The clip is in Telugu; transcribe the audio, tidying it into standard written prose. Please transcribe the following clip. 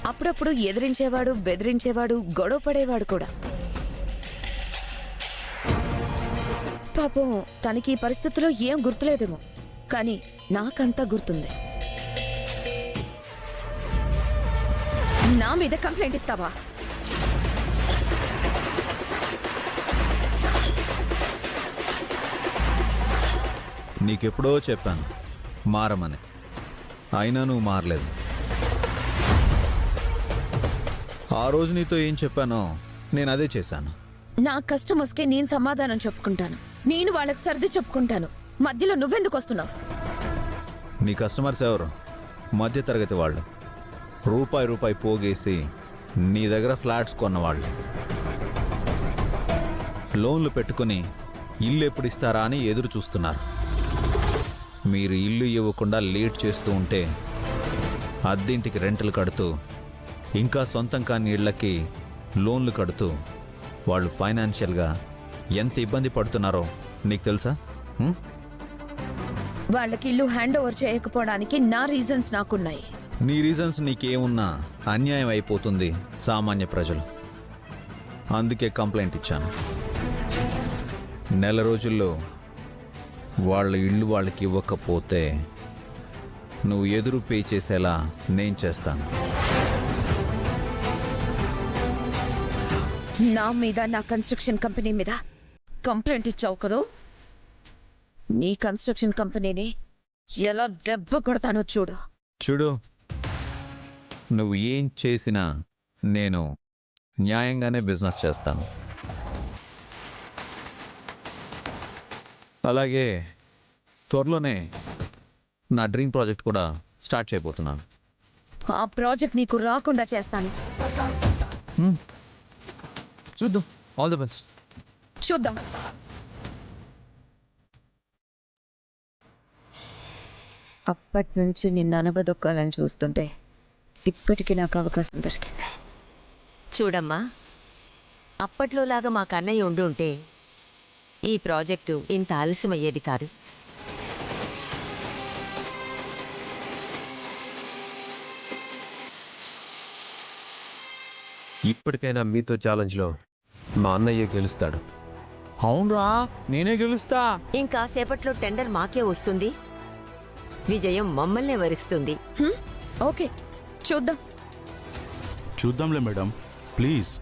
అప్పుడప్పుడు ఎదిరించేవాడు, బెదిరించేవాడు, గొడవ పడేవాడు కూడా. పాపం తనకి ఈ పరిస్థితుల్లో ఏం గుర్తులేదేమో, కానీ నాకంతా గుర్తుంది. నా మీద కంప్లైంట్ ఇస్తావా? నీకెప్పుడో చెప్పాను మారమని, అయినా నువ్వు మారలేదు. ఆ రోజు నీతో ఏం చెప్పానో నేను అదే చేశాను. నా కస్టమర్స్కి నేను సమాధానం చెప్పుకుంటాను, నేను వాళ్ళకి సర్ది చెప్పుకుంటాను. మధ్యలో నువ్వెందుకు వస్తున్నావు? నీ కస్టమర్స్ ఎవరు? మధ్య తరగతి వాళ్ళు, రూపాయి పోగేసి నీ దగ్గర ఫ్లాట్స్ కొన్నవాళ్ళు, లోన్లు పెట్టుకుని ఇల్లు ఎప్పుడు ఇస్తారా అని ఎదురు చూస్తున్నారు. మీరు ఇల్లు ఇవ్వకుండా లేట్ చేస్తూ ఉంటే అద్దెంటికి రెంటలు కడుతూ, ఇంకా సొంతం కాని ఇళ్లకి లోన్లు కడుతూ వాళ్ళు ఫైనాన్షియల్గా ఎంత ఇబ్బంది పడుతున్నారో నీకు తెలుసా? వాళ్ళకి ఇల్లు హ్యాండ్ ఓవర్ చేయకపోవడానికి నా రీజన్స్ నాకున్నాయి. నీ రీజన్స్ నీకేమున్నా అన్యాయం అయిపోతుంది సామాన్య ప్రజలు. అందుకే కంప్లైంట్ ఇచ్చాను. నెల రోజుల్లో వాళ్ళ ఇల్లు వాళ్ళకి ఇవ్వకపోతే నువ్వు ఎదురు పే చేసేలా నేను చేస్తాను. నా మీద, నా కన్స్ట్రక్షన్ కంపెనీ మీద కంప్లైంట్ ఇచ్చావు కదూ, నీ కన్స్ట్రక్షన్ కంపెనీని ఎలా దెబ్బ కొడతానో చూడు. చూడు, నువ్వు ఏం చేసినా నేను న్యాయంగానే బిజినెస్ చేస్తాను. అలాగే త్వరలోనే నా డ్రీమ్ ప్రాజెక్ట్ కూడా స్టార్ట్ చేయబోతున్నాను. ఆ ప్రాజెక్ట్ నీకు రాకుండా చేస్తాను. చూద్దాం. All the best. చూద్దాం. అప్పటి నుంచి నిన్ను అనబదొక్కాలని చూస్తుంటే ఇప్పటికీ నాకు అవకాశం దొరికింది. చూడమ్మా, అప్పట్లోలాగా మాకు అన్నయ్య ఉండి ఉంటే ఈ ప్రాజెక్టు ఇంత ఆలస్యమయ్యేది కాదు. ఇప్పటికైనా మీతో ఛాలెంజ్లో మా అన్నయ్య గెలుస్తాడు. అవునరా, నేనే గెలుస్తా. ఇంకా సేపట్లో టెండర్ మాకే వస్తుంది, విజయం మమ్మల్నే వరిస్తుంది. ఓకే, చూద్దాం. చూద్దాంలే మేడం, ప్లీజ్.